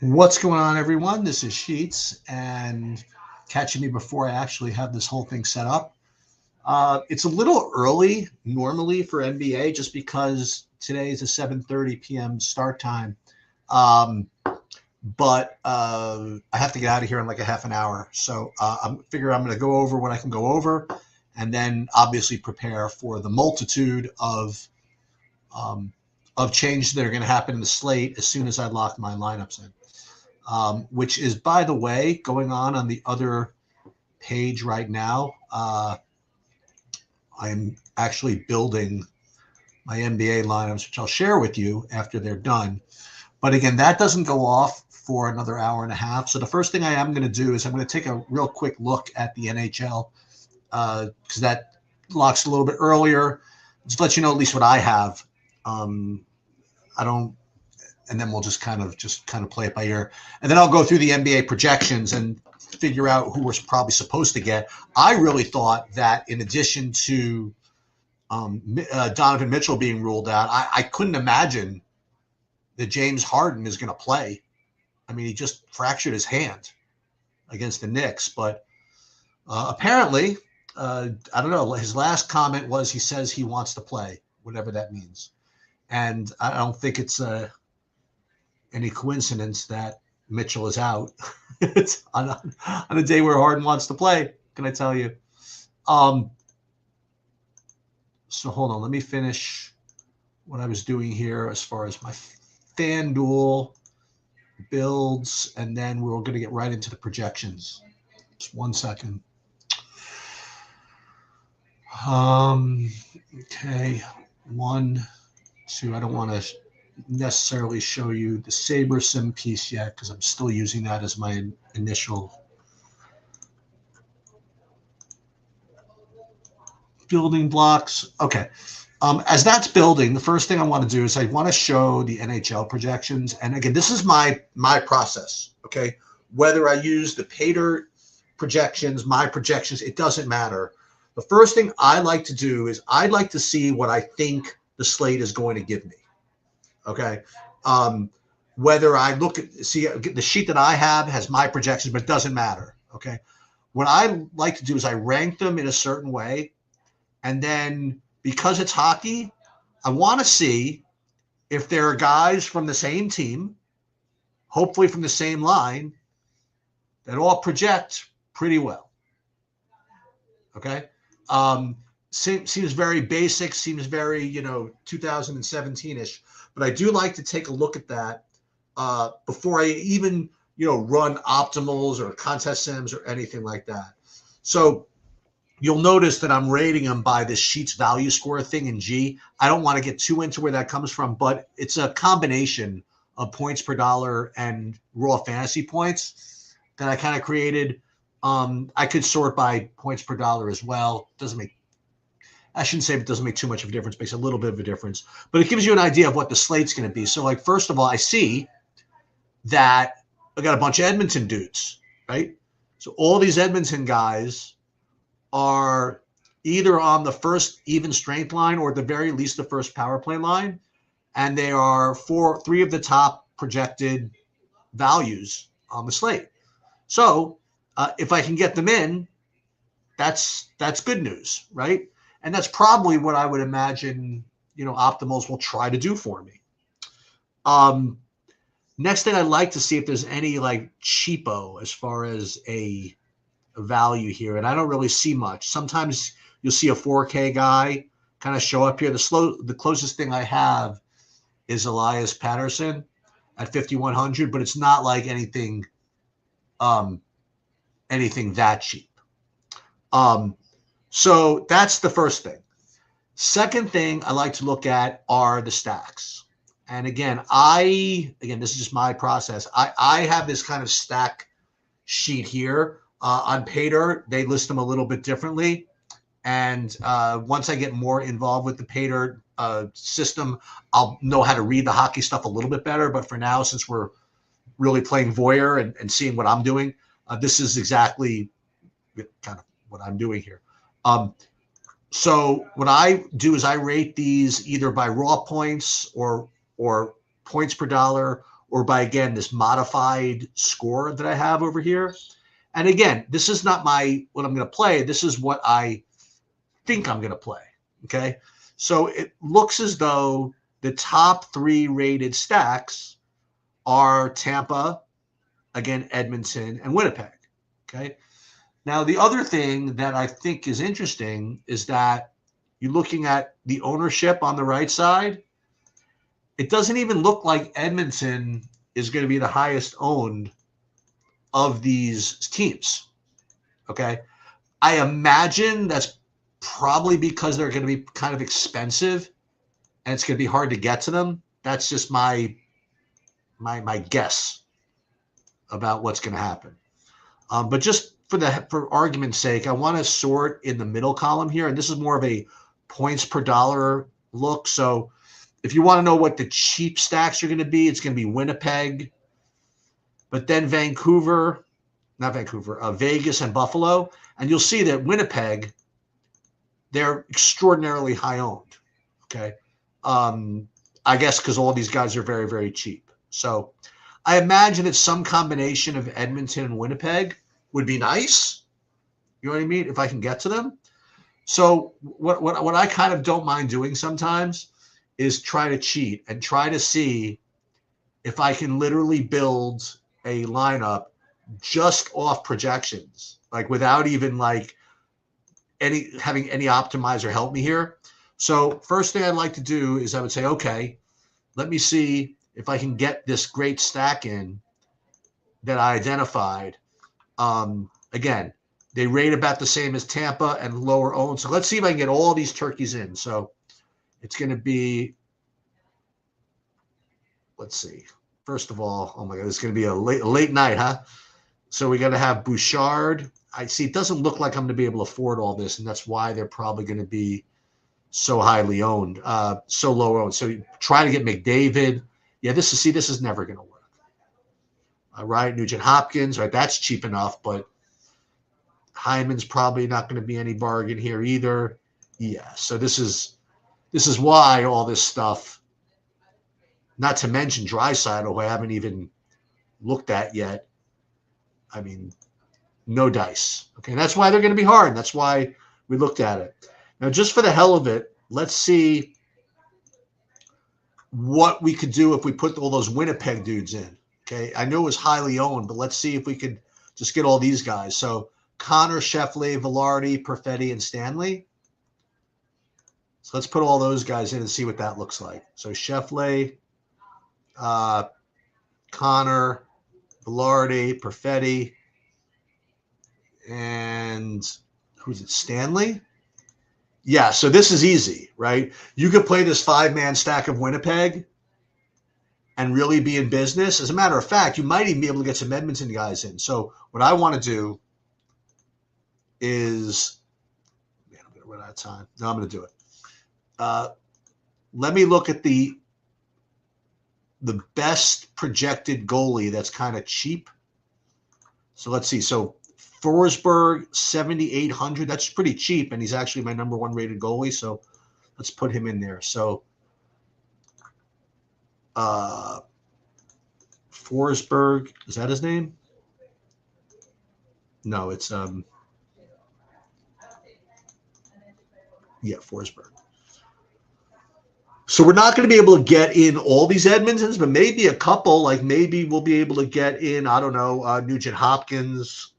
What's going on, everyone? This is Sheets, and catching me before I actually have this whole thing set up. It's a little early normally for NBA just because today is a 7:30 p.m. start time. Um, but I have to get out of here in like a half an hour. So I'm going to go over what I can go over and then obviously prepare for the multitude um, of changes that are going to happen in the slate as soon as I lock my lineups in. Which is, by the way, going on the other page right now. I'm actually building my NBA lineups, which I'll share with you after they're done. But again, that doesn't go off for another hour and a half. So the first thing I am going to do is I'm going to take a real quick look at the NHL because that locks a little bit earlier. Just let you know at least what I have. I don't and then we'll just kind of play it by ear. And then I'll go through the NBA projections and figure out who we're probably supposed to get. I really thought that in addition to Donovan Mitchell being ruled out, I couldn't imagine that James Harden is going to play. I mean, he just fractured his hand against the Knicks, but apparently, I don't know. His last comment was he says he wants to play, whatever that means. And I don't think it's any coincidence that Mitchell is out. It's on a day where Harden wants to play. Can I tell you? Um, so hold on, let me finish what I was doing here as far as my FanDuel builds, and then we're going to get right into the projections. Just 1 second. Okay, 1, 2. I don't want to necessarily show you the SaberSim piece yet because I'm still using that as my initial building blocks. Okay. As that's building, the first thing I want to do is I want to show the NHL projections. And again, this is my process. Okay. Whether I use the Pater projections, my projections, it doesn't matter. The first thing I like to do is I'd like to see what I think the slate is going to give me. Okay. Whether I look at see the sheet that I have has my projections, but it doesn't matter. Okay. What I like to do is I rank them in a certain way. And then because it's hockey, I want to see if there are guys from the same team, hopefully from the same line, that all project pretty well. Okay. Seems very basic, seems very, 2017-ish. But I do like to take a look at that before I even, run optimals or contest sims or anything like that. So you'll notice that I'm rating them by this Sheets value score thing in G. I don't want to get too into where that comes from, but it's a combination of points per dollar and raw fantasy points that I kind of created. I could sort by points per dollar as well. I shouldn't say it doesn't make too much of a difference, makes a little bit of a difference, but it gives you an idea of what the slate's going to be. So, like, first of all, I see that I got a bunch of Edmonton dudes, right? So all these Edmonton guys are either on the first even strength line or at the very least the first power play line, and they are three of the top projected values on the slate. So if I can get them in, that's good news, right? And that's probably what I would imagine, optimals will try to do for me. Next thing I'd like to see if there's any like cheapo as far as a value here, and I don't really see much. Sometimes you'll see a 4K guy kind of show up here. The closest thing I have is Elias Patterson at 5,100, but it's not like anything that cheap. So that's the first thing. Second thing I like to look at are the stacks. And again, this is just my process. I have this kind of stack sheet here. On Pater, they list them a little bit differently. And once I get more involved with the Pater system, I'll know how to read the hockey stuff a little bit better. But for now, since we're really playing voyeur and seeing what I'm doing, this is exactly kind of what I'm doing here. So what I do is I rate these either by raw points or points per dollar or by, again, this modified score that I have over here. And again, this is not what I'm going to play. This is what I think I'm going to play. Okay. So it looks as though the top 3 rated stacks are Tampa, again, Edmonton, and Winnipeg. Okay. Now, the other thing that I think is interesting is that you're looking at the ownership on the right side. It doesn't even look like Edmonton is going to be the highest owned of these teams. Okay. I imagine that's probably because they're going to be kind of expensive and it's going to be hard to get to them. That's just my guess about what's going to happen. But just for argument's sake, I want to sort in the middle column here, and this is more of a points per dollar look. So if you want to know what the cheap stacks are going to be, it's going to be Winnipeg, but then Vegas and Buffalo. And you'll see that Winnipeg, they're extraordinarily high owned. Okay. I guess because all these guys are very, very cheap. So I imagine it's some combination of Edmonton and Winnipeg would be nice. You know what I mean? If I can get to them. So what I kind of don't mind doing sometimes is try to cheat and try to see if I can literally build a lineup just off projections, like without even like having any optimizer help me here. So first thing I'd like to do is I would say, okay, let me see if I can get this great stack in that I identified. Again, they rate about the same as Tampa and lower owned. So let's see if I can get all these turkeys in. So it's going to be, let's see. First of all, oh my God, it's going to be a late night, huh? So we got to have Bouchard. I see it doesn't look like I'm going to be able to afford all this, and that's why they're probably going to be so highly owned, so low owned. So try to get McDavid. Yeah, this is never going to work. All right, Nugent Hopkins, right? That's cheap enough, but Hyman's probably not going to be any bargain here either. Yeah, so this is why all this stuff, not to mention Draisaitl, who I haven't even looked at yet. I mean, no dice. Okay, and that's why they're going to be hard. That's why we looked at it. Now, just for the hell of it, let's see what we could do if we put all those Winnipeg dudes in. Okay, I know it was highly owned, but let's see if we could just get all these guys. So Connor, Sheffley, Velarde, Perfetti, and Stanley. So let's put all those guys in and see what that looks like. So Sheffley, Connor, Velarde, Perfetti, and who's it? Stanley? Yeah, so this is easy, right? You could play this 5-man stack of Winnipeg and really be in business. As a matter of fact, you might even be able to get some Edmonton guys in. So what I want to do is, man, I'm going to run out of time. No, I'm going to do it. Let me look at the best projected goalie that's kind of cheap. So let's see. So Forsberg, 7,800. That's pretty cheap, and he's actually my number 1 rated goalie. So let's put him in there. So Forsberg, is that his name? No, it's yeah, Forsberg. So we're not going to be able to get in all these Edmontons, but maybe a couple. Like maybe we'll be able to get in, I don't know, Nugent Hopkins,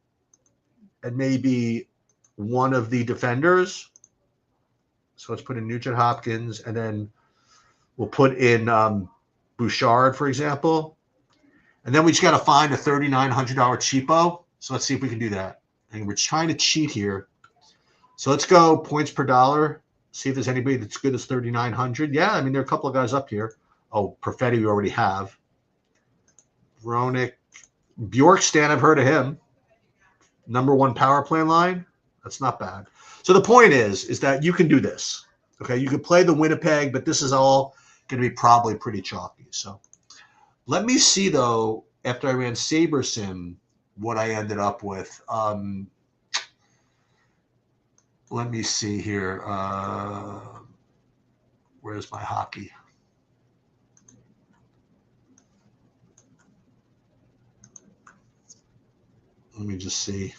and maybe one of the defenders. So let's put in Nugent Hopkins, and then we'll put in Bouchard, for example. And then we just got to find a $3,900 cheapo. So let's see if we can do that. And we're trying to cheat here. So let's go points per dollar. See if there's anybody that's good as 3,900. Yeah, I mean, there are a couple of guys up here. Oh, Perfetti we already have. Vronic. Bjorkstan, I've heard of him. Number 1 power play line. That's not bad. So the point is that you can do this. Okay, you can play the Winnipeg, but this is all going to be probably pretty chalky. So let me see, though, after I ran SaberSim, what I ended up with. Let me see here. Where's my hockey? Let me just see.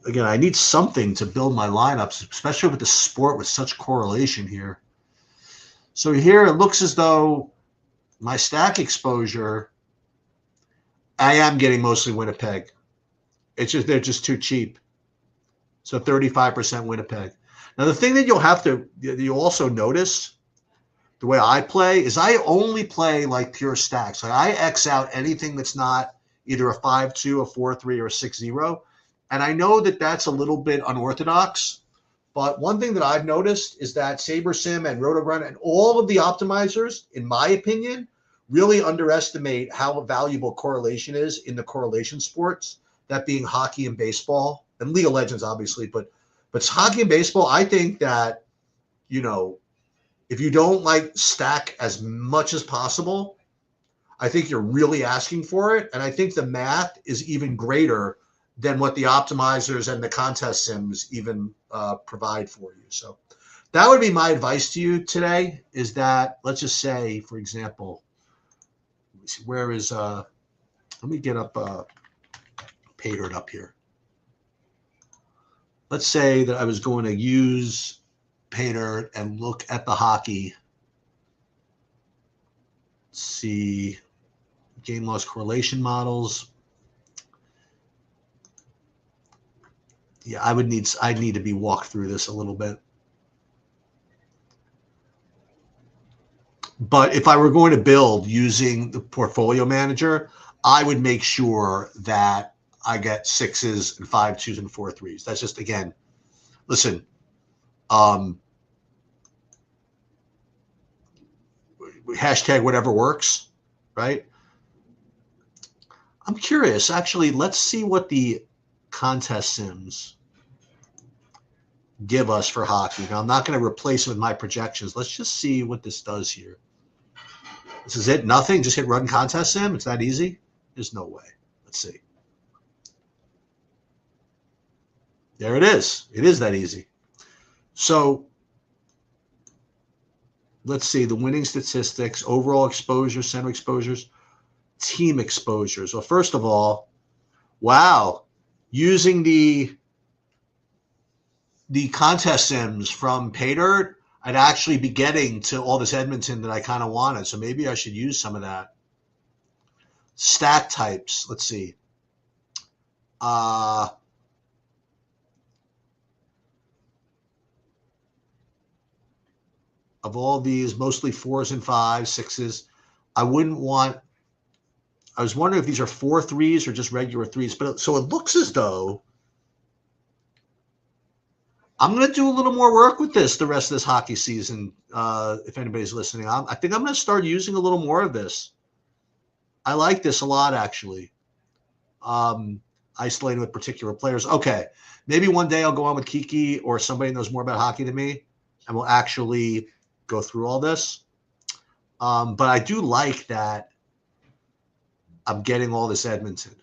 Again, I need something to build my lineups, especially with the sport with such correlation here. So here it looks as though my stack exposure, I am getting mostly Winnipeg. It's just they're just too cheap. So 35% Winnipeg. Now the thing that you'll also notice the way I play is I only play like pure stacks. Like I X out anything that's not either a 5-2, a 4-3, or a 6-0. And I know that that's a little bit unorthodox, but one thing that I've noticed is that SaberSim and RotoGrinders and all of the optimizers, in my opinion, really underestimate how valuable correlation is in the correlation sports, that being hockey and baseball and League of Legends, obviously. But hockey and baseball, I think that, if you don't like stack as much as possible, I think you're really asking for it. And I think the math is even greater than what the optimizers and the contest sims even provide for you. So that would be my advice to you today, is that, let's just say, for example, let me see, where is, let me get up, Paydirt up here. Let's say that I was going to use Paydirt and look at the hockey. Let's see, game loss correlation models. Yeah, I'd need to be walked through this a little bit. But if I were going to build using the portfolio manager, I would make sure that I get 6s and 5-2s and 4-3s. That's just, again, listen, hashtag whatever works, right? I'm curious, actually, let's see what the contest sims give us for hockey. Now, I'm not going to replace it with my projections. Let's just see what this does here. This is it? Nothing? Just hit run contest sim? It's that easy? There's no way. Let's see. There it is. It is that easy. So let's see the winning statistics, overall exposure, center exposures, team exposures. Well, first of all, wow, using the contest sims from Paydirt, I'd actually be getting to all this Edmonton that I kind of wanted. So maybe I should use some of that. Stat types. Let's see. Of all these, mostly 4s and 5s, 6s. I was wondering if these are 4-3s or just regular 3s. But so it looks as though I'm going to do a little more work with this the rest of this hockey season. If anybody's listening, I think I'm going to start using a little more of this. I like this a lot, actually. Isolating with particular players. Okay, maybe one day I'll go on with Kiki or somebody who knows more about hockey than me, and we'll actually go through all this. But I do like that I'm getting all this Edmonton.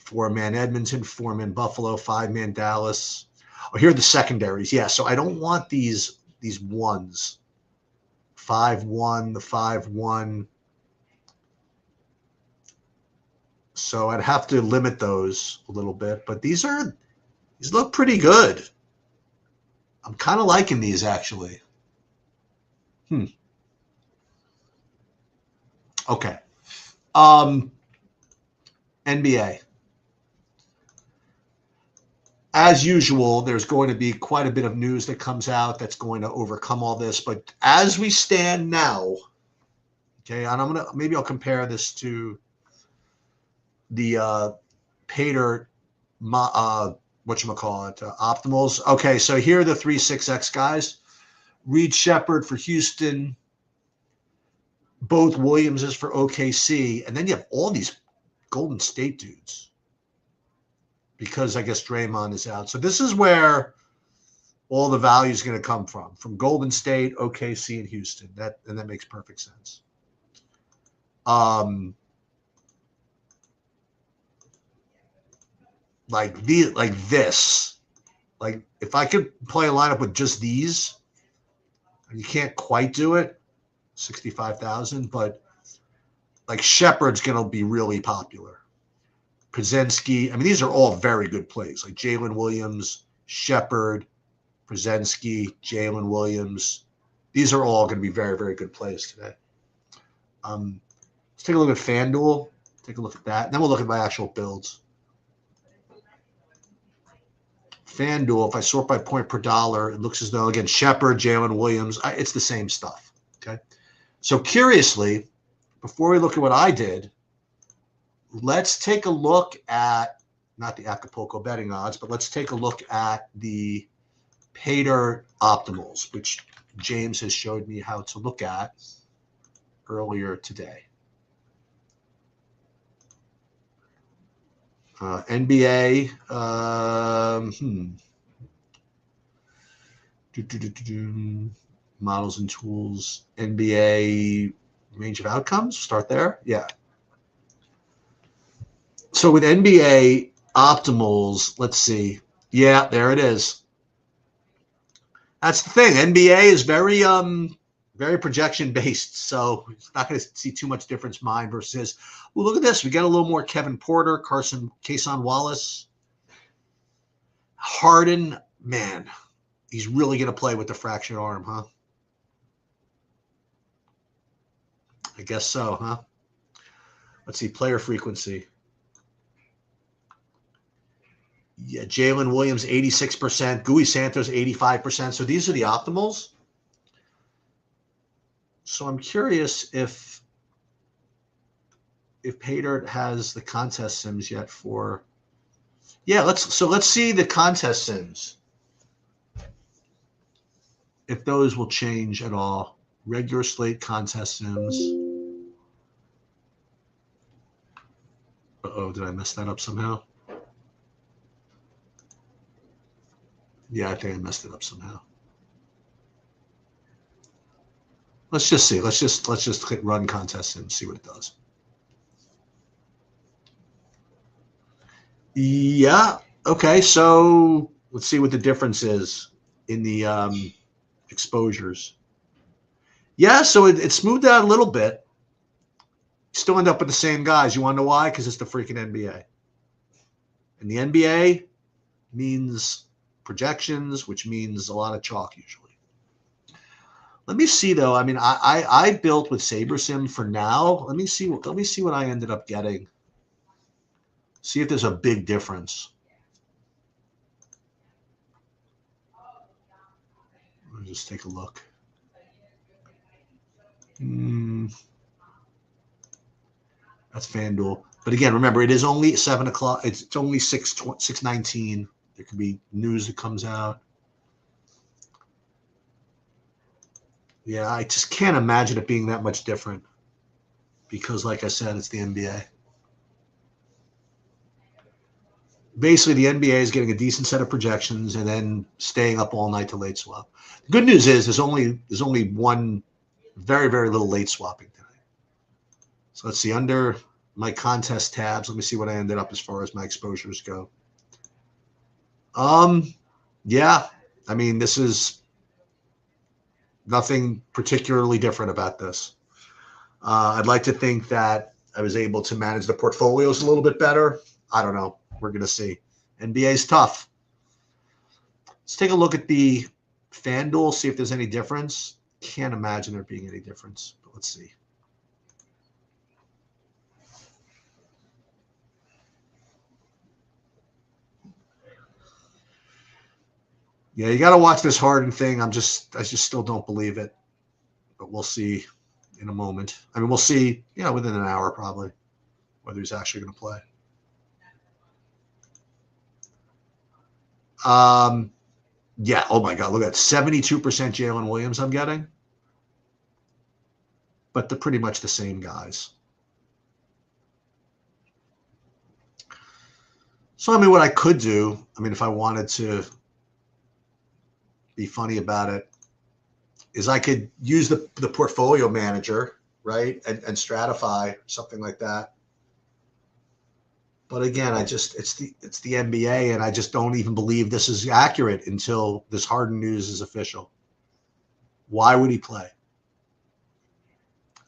4-man Edmonton, 4-man Buffalo, 5-man Dallas. Oh, here are the secondaries. Yeah, so I don't want these ones. 5-1, the 5-1. So I'd have to limit those a little bit. But these look pretty good. I'm kind of liking these, actually. Okay. NBA. As usual, there's going to be quite a bit of news that comes out that's going to overcome all this. But as we stand now, okay, and maybe I'll compare this to the Paydirt, optimals. Okay, so here are the 3-6X guys. Reed Sheppard for Houston. Both Williamses for OKC. And then you have all these Golden State dudes, because I guess Draymond is out. So this is where all the value is going to come from Golden State, OKC, and Houston. That makes perfect sense. Like this. Like if I could play a lineup with just these, you can't quite do it, 65,000, but like Shepard's going to be really popular. Brzezinski, I mean, these are all very good plays. Like Jalen Williams, Shepard, Brzezinski, Jalen Williams. These are all going to be very, very good plays today. Let's take a look at FanDuel. Take a look at that. And then we'll look at my actual builds. FanDuel, if I sort by point per dollar, it looks as though, again, Shepard, Jalen Williams, it's the same stuff. Okay. So curiously, before we look at what I did, let's take a look at, not the Acapulco betting odds, but let's take a look at the Pater optimals, which James has showed me how to look at earlier today. NBA, models and tools, NBA range of outcomes, start there. Yeah. So with NBA optimals, let's see. Yeah, there it is. That's the thing. NBA is very very projection based, so it's not going to see too much difference. Mine versus his. Well, look at this. We got a little more Kevin Porter, Cason Wallace, Harden. Man, he's really going to play with the fractured arm, huh? I guess so, huh? Let's see, player frequency. Yeah, Jalen Williams, 86%. Gui Santos, 85%. So these are the optimals. So I'm curious if Pater has the contest sims yet for. Yeah, let's see the contest sims. If those will change at all. Regular slate contest sims. Uh-oh, did I mess that up somehow? Yeah, I think I messed it up somehow. Let's just see. Let's just hit run contest and see what it does. Yeah. Okay. So let's see what the difference is in the exposures. Yeah. So it smoothed out a little bit. Still end up with the same guys. You want to know why? Because it's the freaking NBA. And the NBA means projections, which means a lot of chalk usually. Let me see though. I mean, I built with SaberSim for now. Let me see what I ended up getting. See if there's a big difference. Let me just take a look. That's FanDuel. But again, remember, it is only 7 o'clock. It's only 6:19. There could be news that comes out. Yeah, I just can't imagine it being that much different because, like I said, it's the NBA. Basically, the NBA is getting a decent set of projections and then staying up all night to late swap. The good news is there's only one very, very little late swapping today. So let's see, under my contest tabs, let me see what I ended up as far as my exposures go. Yeah, I mean, this is nothing particularly different about this. I'd like to think that I was able to manage the portfolios a little bit better. I don't know. We're going to see. NBA is tough. Let's take a look at the FanDuel, see if there's any difference. Can't imagine there being any difference, but let's see. Yeah, you got to watch this Harden thing. I just still don't believe it, but we'll see in a moment. I mean, we'll see, within an hour probably, whether he's actually going to play. Yeah. Oh my God. Look at that. 72% Jalen Williams I'm getting, but they're pretty much the same guys. So, I mean, what I could do, if I wanted to be funny about it, is I could use the portfolio manager, right? And stratify, something like that. But again, it's the NBA, and I just don't even believe this is accurate until this Harden news is official. Why would he play?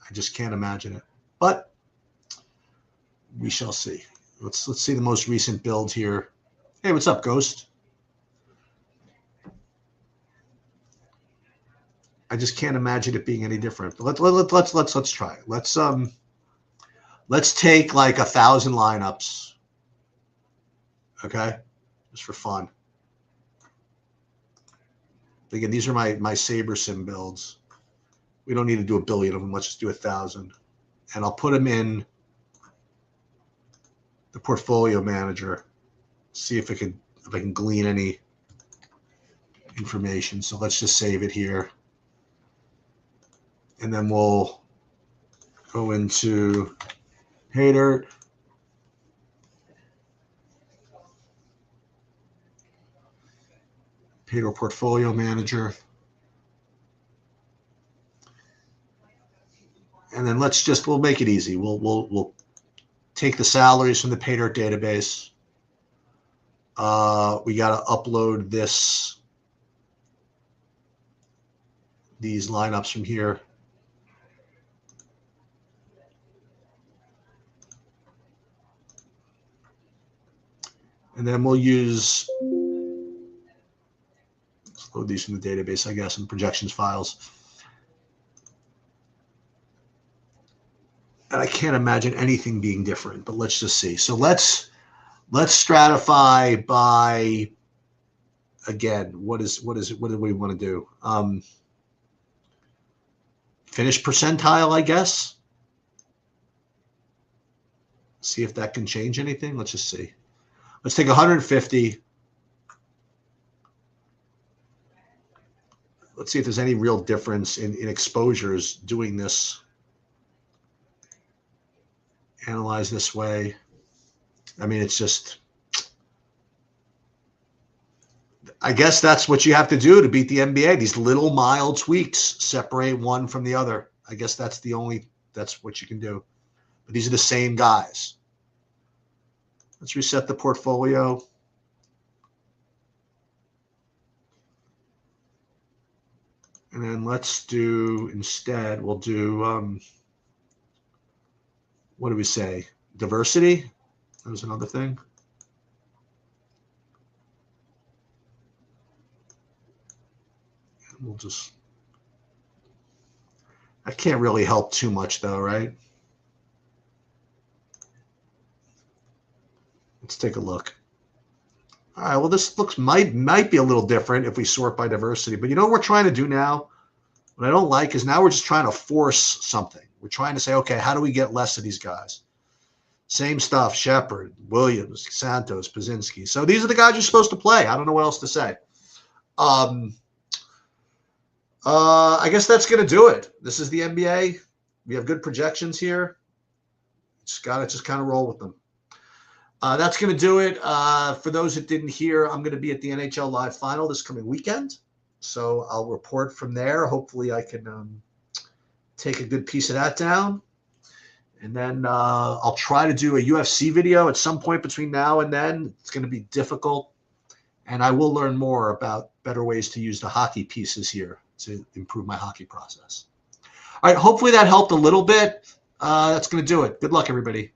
I just can't imagine it. But we shall see. Let's see the most recent build here. Hey, what's up, Ghost? I just can't imagine it being any different. Let's try it. Let's take like 1,000 lineups. Okay, just for fun. Again, these are my SaberSim builds. We don't need to do 1 billion of them. Let's just do 1,000, and I'll put them in the portfolio manager. See if I can glean any information. So let's just save it here, and then we'll go into Haydirt. Haydirt portfolio manager. And then we'll make it easy. We'll take the salaries from the Haydirt database. We got to upload these lineups from here. And then we'll use, let's load these from the database, I guess, and projections files. And I can't imagine anything being different, but let's just see. So let's stratify by, again, what do we want to do? Finish percentile, I guess. See if that can change anything. Let's just see. Let's take 150. Let's see if there's any real difference in exposures doing this. Analyze this way. I mean, it's just, I guess that's what you have to do to beat the NBA. These little mild tweaks separate one from the other. I guess that's what you can do. But these are the same guys. Let's reset the portfolio. And then let's do, instead, we'll do, what do we say? Diversity? That was another thing. We'll just, I can't really help too much though, right? Let's take a look. All right, well, this might be a little different if we sort by diversity, but you know what we're trying to do now? What I don't like is now we're just trying to force something. We're trying to say, okay, how do we get less of these guys? Same stuff, Shepard, Williams, Santos, Pazinski. So these are the guys you're supposed to play. I don't know what else to say. I guess that's going to do it. This is the NBA. We have good projections here. Just got to just kind of roll with them. That's going to do it. For those that didn't hear, I'm going to be at the NHL Live Final this coming weekend. So I'll report from there. Hopefully I can take a good piece of that down. And then I'll try to do a UFC video at some point between now and then. It's going to be difficult. And I will learn more about better ways to use the hockey pieces here to improve my hockey process. All right, hopefully that helped a little bit. That's going to do it. Good luck, everybody.